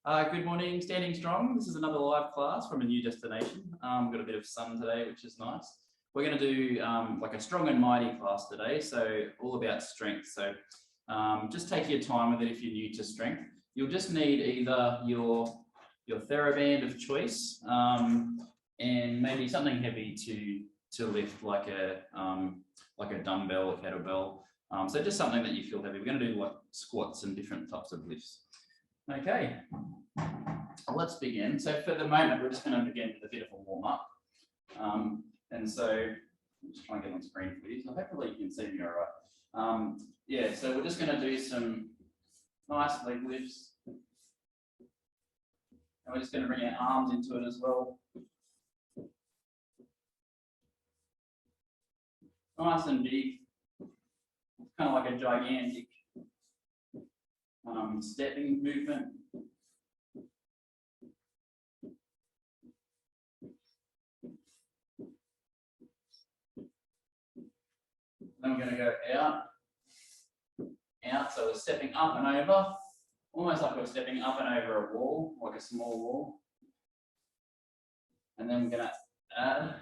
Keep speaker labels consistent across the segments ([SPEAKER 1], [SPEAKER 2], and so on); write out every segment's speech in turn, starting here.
[SPEAKER 1] Good morning, Standing Strong. This is another live class from a new destination. We've got a bit of sun today, which is nice. We're going to do like a strong and mighty class today, so all about strength. So just take your time with it if you're new to strength. You'll just need either your TheraBand of choice and maybe something heavy to lift, like a dumbbell or kettlebell. So just something that you feel heavy. We're going to do like squats and different types of lifts. Okay, let's begin. So for the moment, we're just going to begin with a bit of a warm-up. And so I'm just trying to get on screen for you. So hopefully you can see me all right. Yeah, so we're just going to do some nice leg lifts. And we're just going to bring our arms into it as well. Nice and big, kind of like a gigantic stepping movement. Then we're going to go out, so we're stepping up and over, almost like we're stepping up and over a wall, like a small wall. And then we're going to add,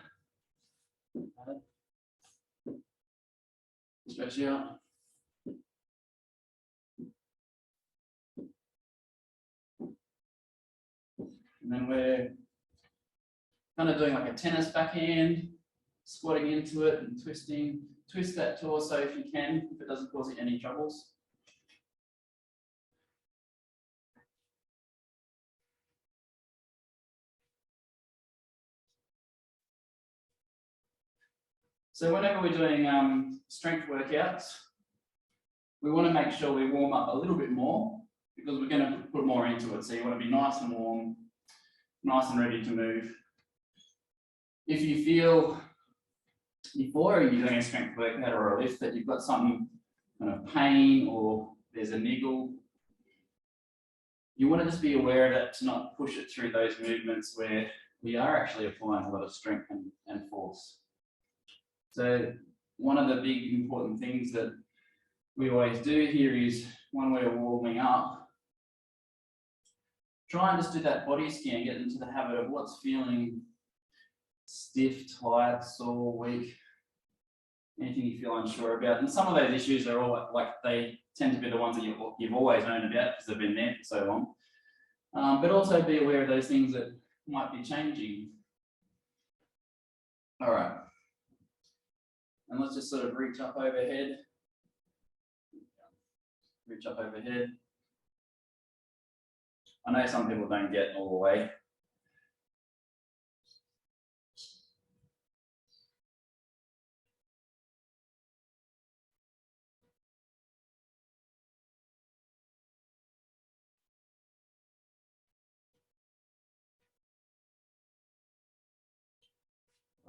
[SPEAKER 1] stretch out. And then we're kind of doing like a tennis backhand, squatting into it and twisting. Twist that torso if you can, if it doesn't cause you any troubles. So whenever we're doing strength workouts, we want to make sure we warm up a little bit more because we're going to put more into it. So you want to be nice and warm, nice and ready to move. If you feel before you're doing a strength workout or a lift that you've got some kind of pain or there's a niggle, you want to just be aware of it to not push it through those movements where we are actually applying a lot of strength and force. So one of the big important things that we always do here is when we're warming up, try and just do that body scan, get into the habit of what's feeling stiff, tight, sore, weak, anything you feel unsure about. And some of those issues are all like they tend to be the ones that you've always known about because they've been there for so long. But also be aware of those things that might be changing. All right. And let's just sort of reach up overhead. Reach up overhead. I know some people don't get all the way.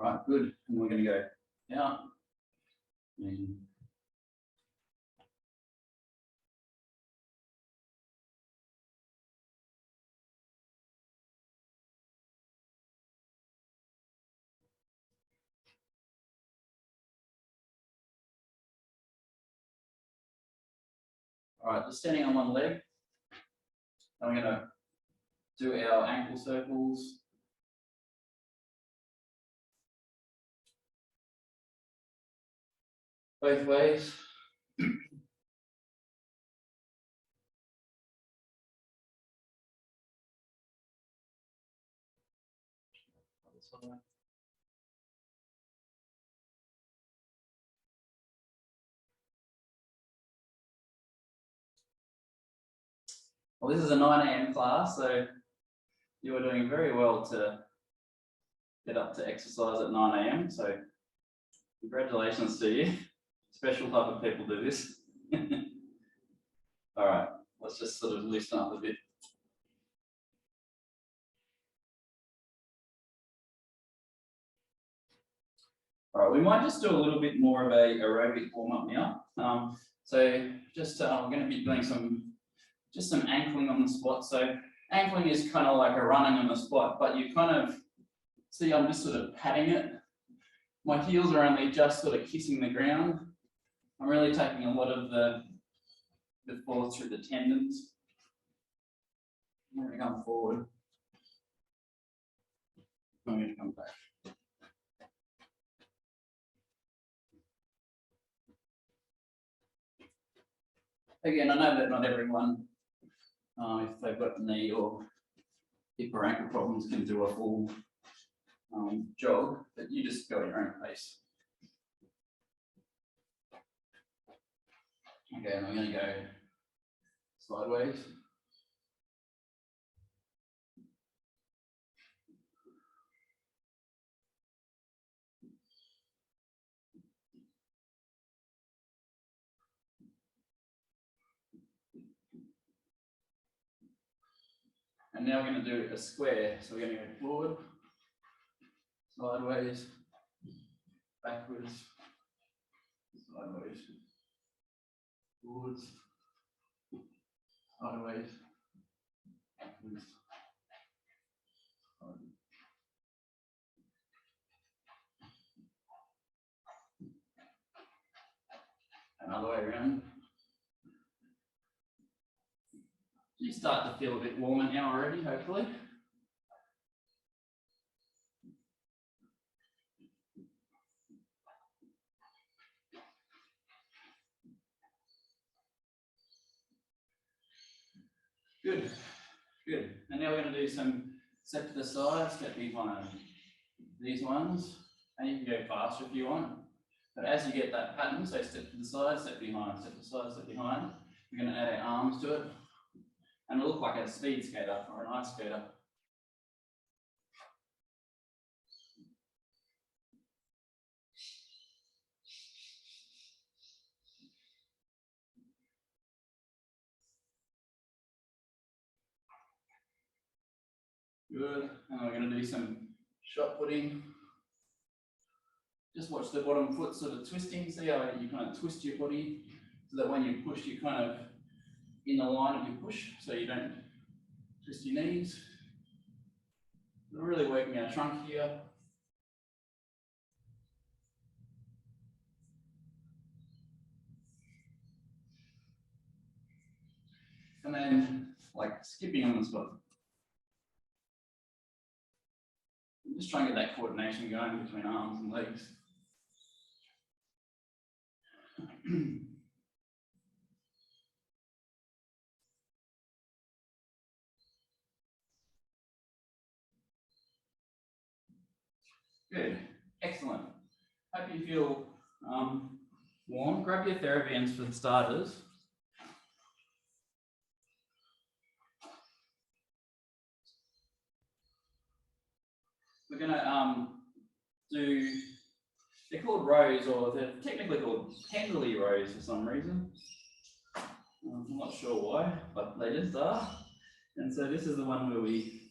[SPEAKER 1] All right, good. And we're going to go out. And all right, just standing on one leg. And we're going to do our ankle circles. Both ways. Well, this is a 9 AM class, so you are doing very well to get up to exercise at 9 AM. So congratulations to you. Special type of people do this. All right, let's just sort of loosen up a bit. All right, we might just do a little bit more of a aerobic warm-up now. So just we're going to be doing some ankling on the spot. So ankling is kind of like a running on the spot, but you kind of see I'm just sort of patting it. My heels are only just sort of kissing the ground. I'm really taking a lot of the force through the tendons. I'm going to come forward. I'm going to come back. Again, I know that not everyone, if they've got knee or hip or ankle problems, can do a full jog, but you just go at your own pace. Okay, and I'm going to go sideways. And now we're going to do a square. So we're going to go forward, sideways, backwards, sideways, forwards, sideways, backwards, sideways. Another way around. You start to feel a bit warmer now already, hopefully. Good, good. And now we're going to do some step to the side, step behind. These ones, and you can go faster if you want. But as you get that pattern, so step to the side, step behind, step to the side, step behind, we're going to add our arms to it. And it'll look like a speed skater or an ice skater. Good. And we're going to do some shot putting. Just watch the bottom foot sort of twisting. See how you kind of twist your body so that when you push, you're kind of in the line of your push, so you don't twist your knees. We're really working our trunk here. And then, like, skipping on the spot. Just try and get that coordination going between arms and legs. Good, excellent. Hope you feel warm. Grab your TheraBands for the starters. We're going to do, they're called rows, or they're technically called pendley rows for some reason. I'm not sure why, but they just are. And so this is the one where we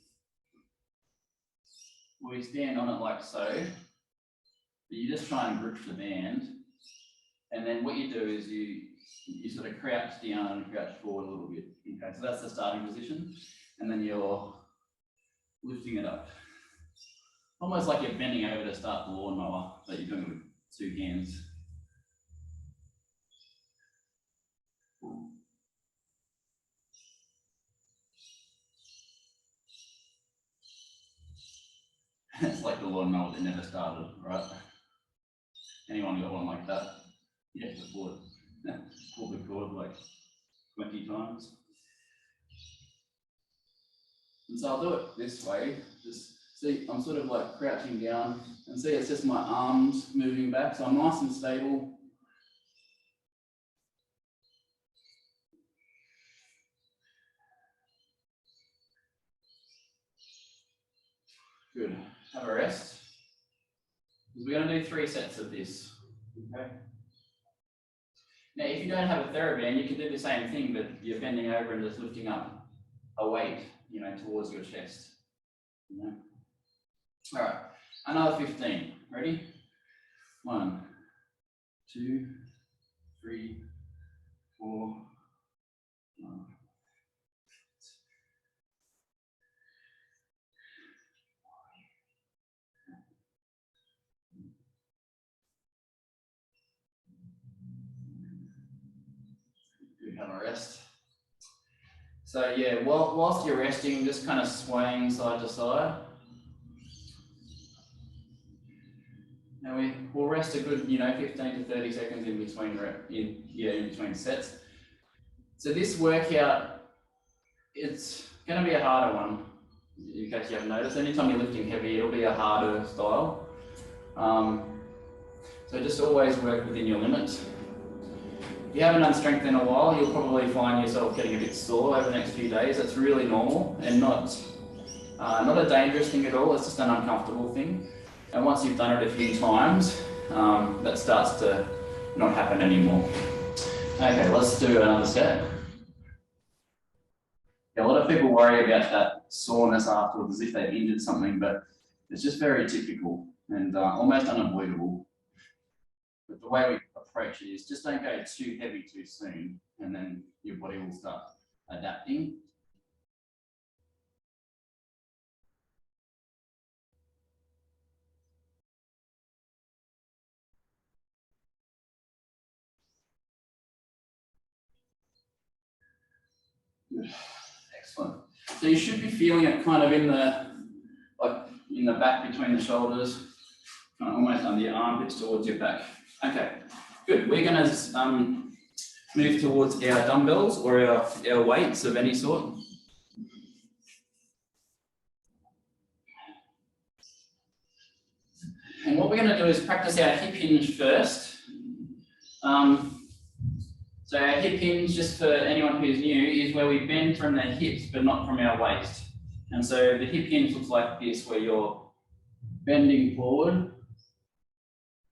[SPEAKER 1] stand on it like so. But you just try and grip the band. And then what you do is you sort of crouch down and crouch forward a little bit. Okay, so that's the starting position. And then you're lifting it up. Almost like you're bending over to start the lawnmower, but you're doing it with two hands. It's like the lawnmower that never started, right? Anyone got one like that? Yeah, before pulled the cord like 20 times. And so I'll do it this way. Just see, I'm sort of like crouching down, and see it's just my arms moving back, so I'm nice and stable. Good. Have a rest. We're going to do 3 sets of this. Okay. Now, if you don't have a TheraBand, you can do the same thing, but you're bending over and just lifting up a weight, you know, towards your chest. You know? All right. Another 15. Ready? 1, 2, 3, 4, 5. Have a rest. So yeah, whilst you're resting, just kind of swaying side to side. Now we'll rest a good, 15 to 30 seconds in between in between sets. So this workout, it's going to be a harder one. In case you haven't noticed, anytime you're lifting heavy, it'll be a harder style. So just always work within your limits. If you haven't done strength in a while, you'll probably find yourself getting a bit sore over the next few days. That's really normal and not a dangerous thing at all. It's just an uncomfortable thing. And once you've done it a few times, that starts to not happen anymore. Okay, let's do another set. Yeah, a lot of people worry about that soreness afterwards as if they've injured something, but it's just very typical and almost unavoidable. But the way we approach it is just don't go too heavy too soon, and then your body will start adapting. Good. Excellent. So you should be feeling it kind of in the back between the shoulders, kind of almost under your armpits towards your back. Okay, good. We're going to move towards our dumbbells or our weights of any sort. And what we're going to do is practice our hip hinge first. So our hip hinge, just for anyone who's new, is where we bend from the hips but not from our waist. And so the hip hinge looks like this, where you're bending forward,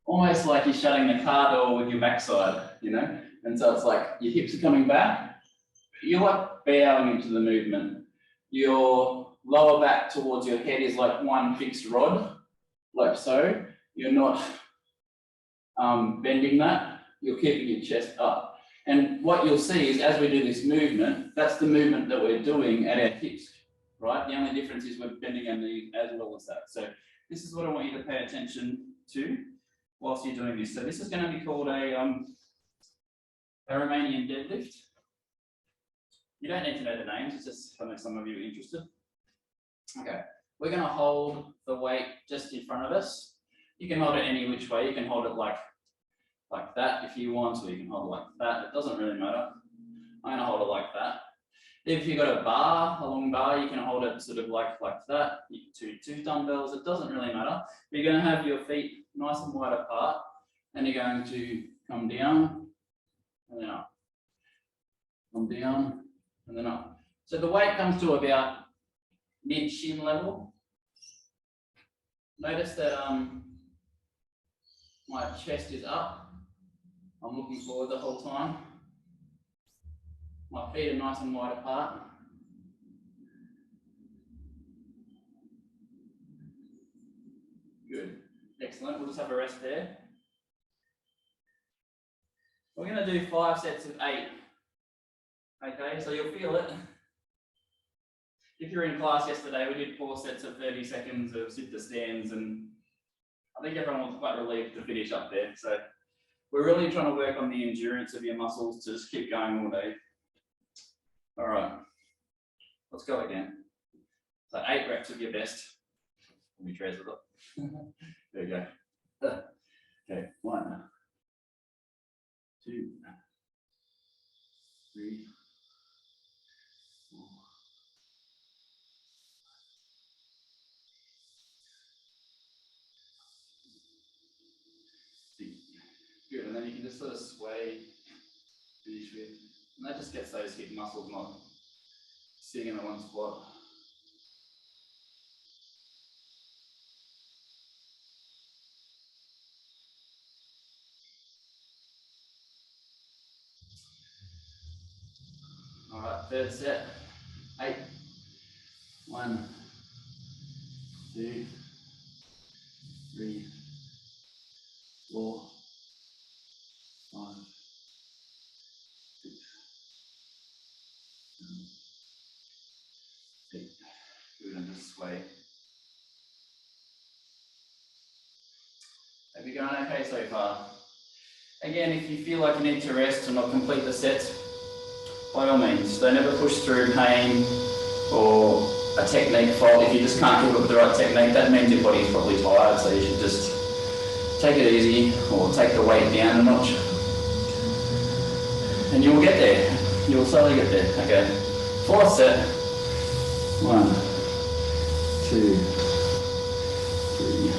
[SPEAKER 1] almost like you're shutting the car door with your backside, And so it's like your hips are coming back, but you're like bowing into the movement. Your lower back towards your head is like one fixed rod, like so. You're not bending that, you're keeping your chest up. And what you'll see is as we do this movement, that's the movement that we're doing at our hips, right? The only difference is we're bending our knees as well as that. So this is what I want you to pay attention to whilst you're doing this. So this is going to be called a Romanian deadlift. You don't need to know the names, it's just I know some of you are interested. Okay, we're going to hold the weight just in front of us. You can hold it any which way. You can hold it like that if you want, or you can hold it like that. It doesn't really matter. I'm going to hold it like that. If you've got a bar, a long bar, you can hold it sort of like that. You can do two dumbbells. It doesn't really matter. You're going to have your feet nice and wide apart, and you're going to come down and then up. Come down and then up. So the weight comes to about mid-shin level. Notice that my chest is up. I'm looking forward the whole time. My feet are nice and wide apart. Good. Excellent. We'll just have a rest there. We're going to do 5 sets of 8. Okay, so you'll feel it. If you were in class yesterday, we did 4 sets of 30 seconds of sit to stands, and I think everyone was quite relieved to finish up there. So we're really trying to work on the endurance of your muscles to just keep going all day. All right, let's go again. So 8 reps of your best. Let me trace it up. There you go. Okay, 1, 2, 3, 4. Good, and then you can just sort of sway, finish with, and that just gets those hip muscles not sitting in the one spot. All right, third set, 8. 1, 2, 3, 4, 5, 6, 7, 8. Good, and just sway. Have you gone okay so far? Again, if you feel like you need to rest and not complete the sets, by all means, don't ever push through pain or a technique fault. If you just can't keep up with the right technique, that means your body's probably tired, so you should just take it easy or take the weight down a notch. And you'll get there. You'll slowly get there. Okay. Fourth set. 1, 2, 3.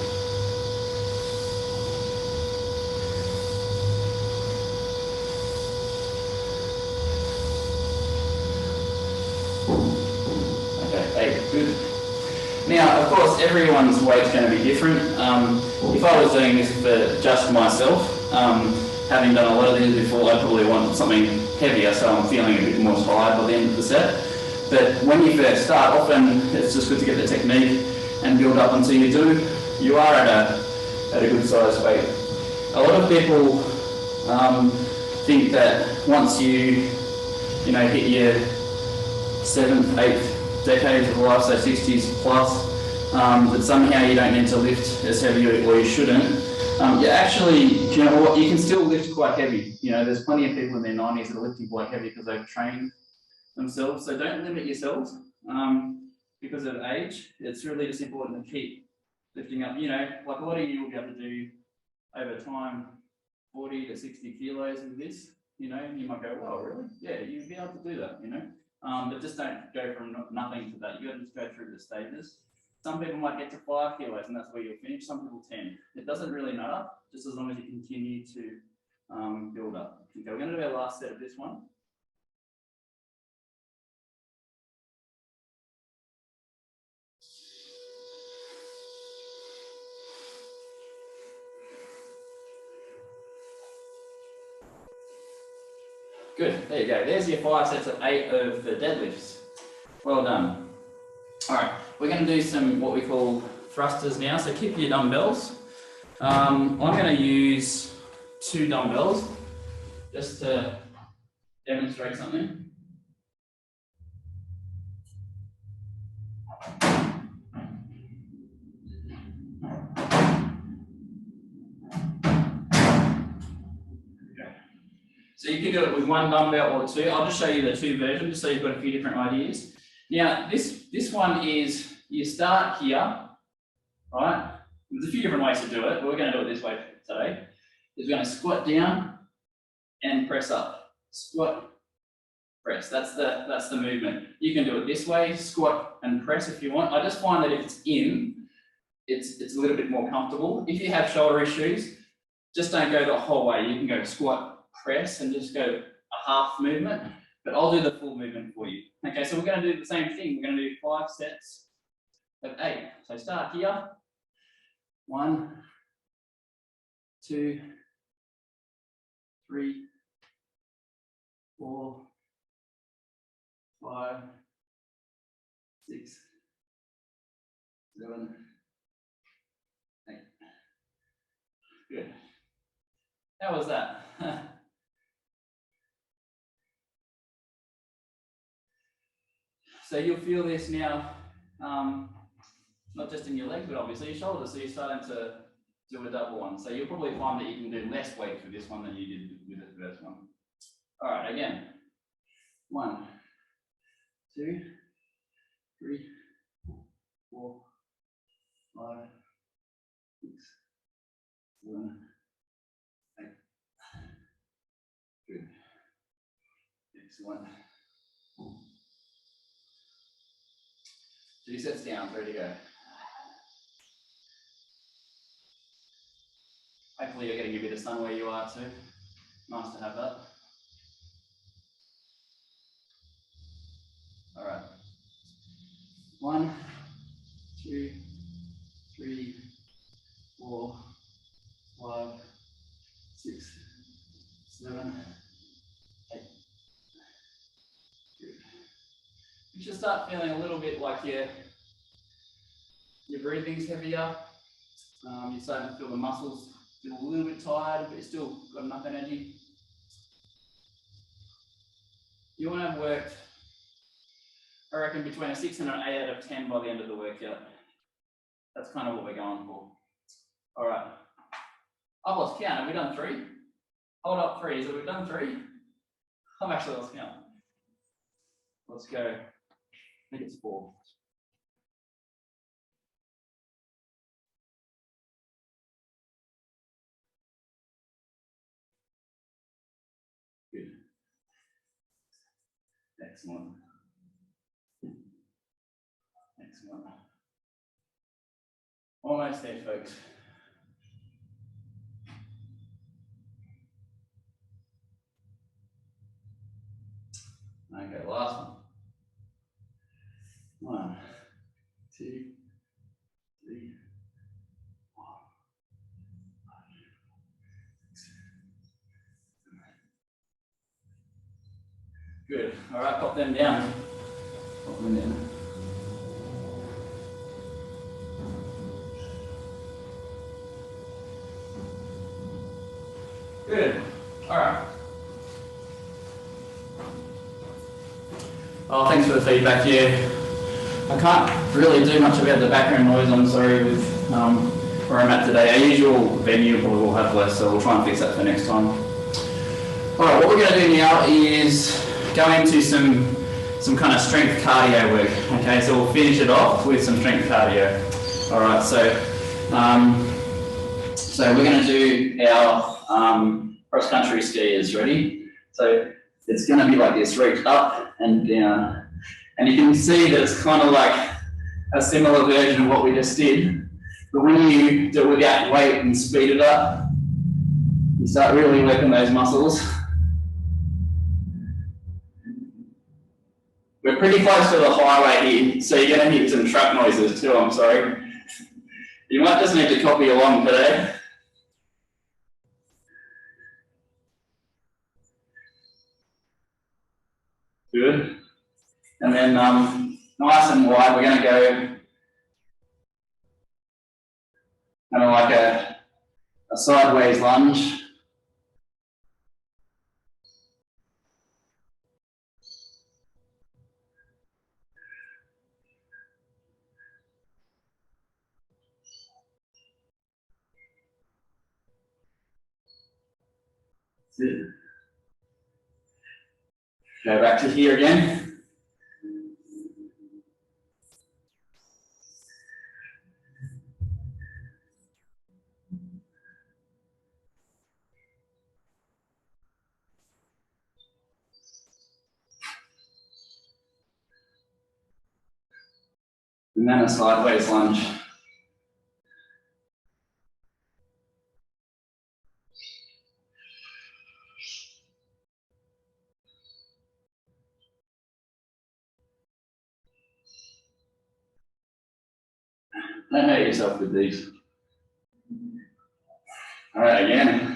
[SPEAKER 1] Okay, 8. Good. Now, of course, everyone's weight's going to be different. If I was doing this for just myself, having done a lot of these before, I'd probably want something heavier, so I'm feeling a bit more tired by the end of the set. But when you first start, often it's just good to get the technique and build up until you are at a good size weight. A lot of people think that once you hit your 7th, 8th decades of life, so 60s plus, that somehow you don't need to lift as heavy or you shouldn't. You actually, you know what, you can still lift quite heavy. There's plenty of people in their 90s that are lifting quite heavy because they've trained themselves. So don't limit yourselves because of age. It's really just important to keep lifting up. Like a lot of you will be able to do over time 40 to 60 kilos with this. You might go, well, really? Yeah, you'd be able to do that, but just don't go from nothing to that. You got to just go through the stages. Some people might get to 5 kilos and that's where you'll finish. Some people 10. It doesn't really matter, just as long as you continue to build up. Okay, we're going to do our last set of this one. Good, there you go. There's your 5 sets of 8 of the deadlifts. Well done. All right, we're going to do some what we call thrusters now. So keep your dumbbells. I'm going to use 2 dumbbells just to demonstrate something. So you can do it with 1 dumbbell or 2. I'll just show you the 2 versions just so you've got a few different ideas. Now, this one is, you start here, right? There's a few different ways to do it, but we're going to do it this way today. We're going to squat down and press up. Squat, press. That's the movement. You can do it this way, squat and press if you want. I just find that if it's in, it's a little bit more comfortable. If you have shoulder issues, just don't go the whole way. You can go squat, press, and just go a half movement, but I'll do the full movement for you. Okay, so we're going to do the same thing. We're going to do 5 sets of 8. So start here. 1, 2, 3, 4, 5, 6, 7, 8. Good. How was that? So you'll feel this now, not just in your legs, but obviously your shoulders. So you're starting to do a double one. So you'll probably find that you can do less weights with this one than you did with the first one. All right, again. 1, 2, 3, 4, 5, 6, 7, 8. Good. Excellent. 2 sets down, ready to go. Hopefully you're getting a bit of sun where you are too. Nice to have that. All right. 1, 2, 3, 4, 5, 6, 7, 8. Good. You should start feeling a little bit like your breathing's heavier. You're starting to feel the muscles feel a little bit tired, but you've still got enough energy. You want to have worked, I reckon, between a 6 and an 8 out of 10 by the end of the workout. That's kind of what we're going for. All right. I've lost count. Have we done 3? Hold up, 3. So we've done 3. I've actually lost count. Let's go. I think it's 4. Good. Excellent. Excellent. Almost there, folks. Okay, last one. 1, 2, 3, 4, 5, 6, 7. Good. All right, pop them down. Pop them down. Good. All right. Oh, thanks for the feedback. Yeah, I can't really do much about the background noise. I'm sorry with where I'm at today. Our usual venue probably will have less, so we'll try and fix that for next time. All right, what we're going to do now is go into some kind of strength cardio work. Okay, so we'll finish it off with some strength cardio. All right, so we're going to do our cross-country skiers. Ready? So it's going to be like this, reach up and down. And you can see that it's kind of like a similar version of what we just did. But when you do it without weight and speed it up, you start really working those muscles. We're pretty close to the highway here, so you're going to hear some truck noises too, I'm sorry. You might just need to copy along today. Good. And then nice and wide, we're going to go kind of like a sideways lunge. That's it. Go back to here again. And then a sideways lunge. Don't hurt yourself with these. All right, again.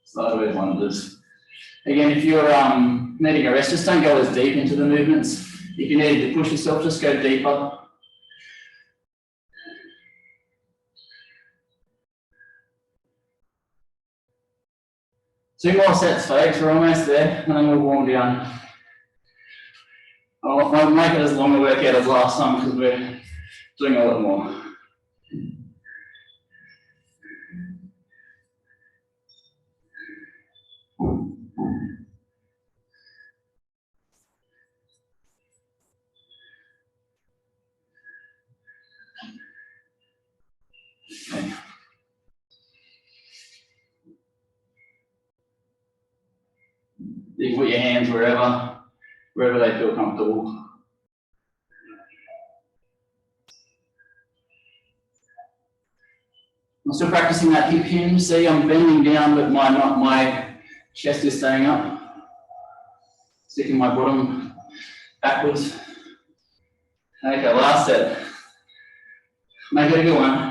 [SPEAKER 1] Sideways lunges. Again, if you're needing a rest, just don't go as deep into the movements. If you need to push yourself, just go deeper. Two more sets, folks. We're almost there, and then we'll warm down. I'll make it as long a workout as last time because we're doing a lot more. Okay. You can put your hands wherever they feel comfortable. I'm still practicing that hip hinge. See, I'm bending down, but my chest is staying up. Sticking my bottom backwards. Okay, last set. Make it a good one.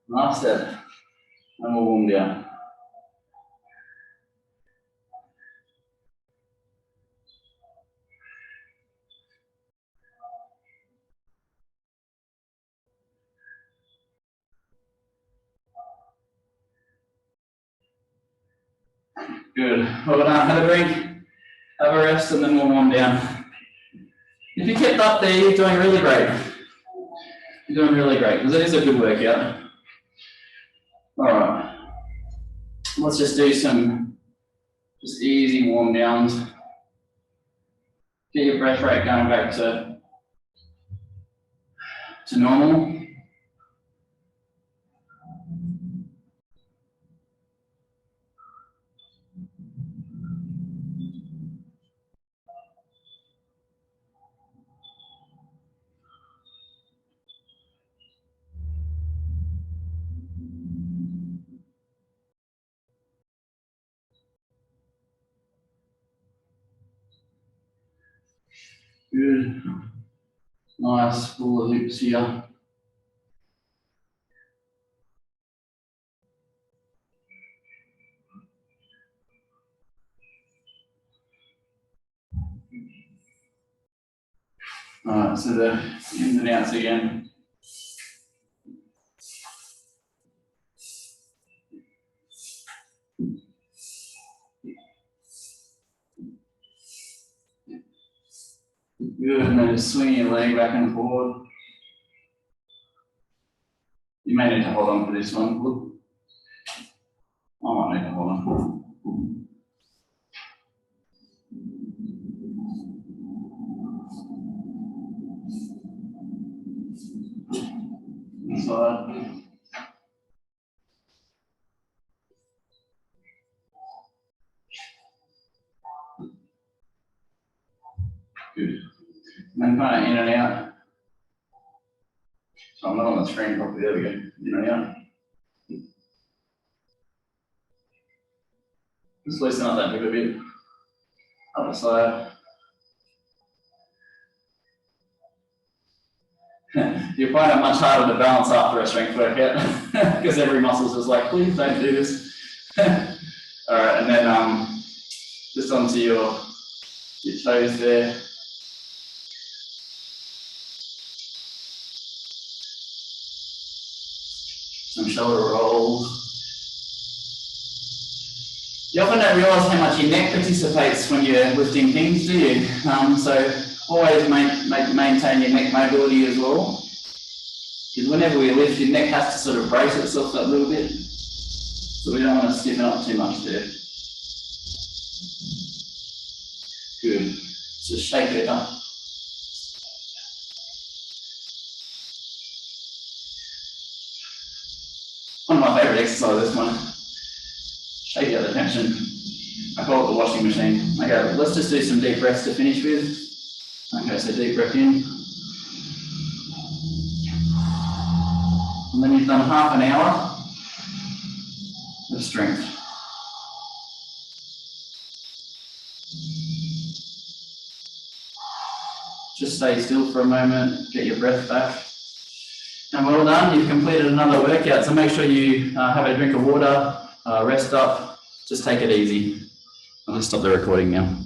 [SPEAKER 1] Last set. And we'll warm down. Good. Well done. Have a drink, have a rest, and then we'll warm down. If you kept up there, you're doing really great. You're doing really great, because it is a good workout. All right. Let's just do some just easy warm downs. Get your breath rate going back to normal. Good. Nice, full of loops here. All right, so the ins and outs again. Good, and then just swing your leg back and forward. You may need to hold on for this one. Look. I might need to hold on. Inside. Good. And then kind of in and out. So I'm not on the screen properly. There we go. In and out. Just loosen up that hip a bit. Other side. You find it much harder to balance after a strength workout because every muscle's just like, please don't do this. All right, and then just onto your toes there. Some shoulder rolls. You often don't realise how much your neck participates when you're lifting things, do you? So always maintain your neck mobility as well. Because whenever we lift, your neck has to sort of brace itself up a little bit. So we don't want to stiffen up too much there. Good. Just shake it up. One of my favourite exercises, this one. Shake out the tension. I call it the washing machine. Okay, let's just do some deep breaths to finish with. Okay, so deep breath in. And then you've done half an hour of strength. Just stay still for a moment, get your breath back. And well done, you've completed another workout. So make sure you have a drink of water, rest up, just take it easy. I'll just stop the recording now.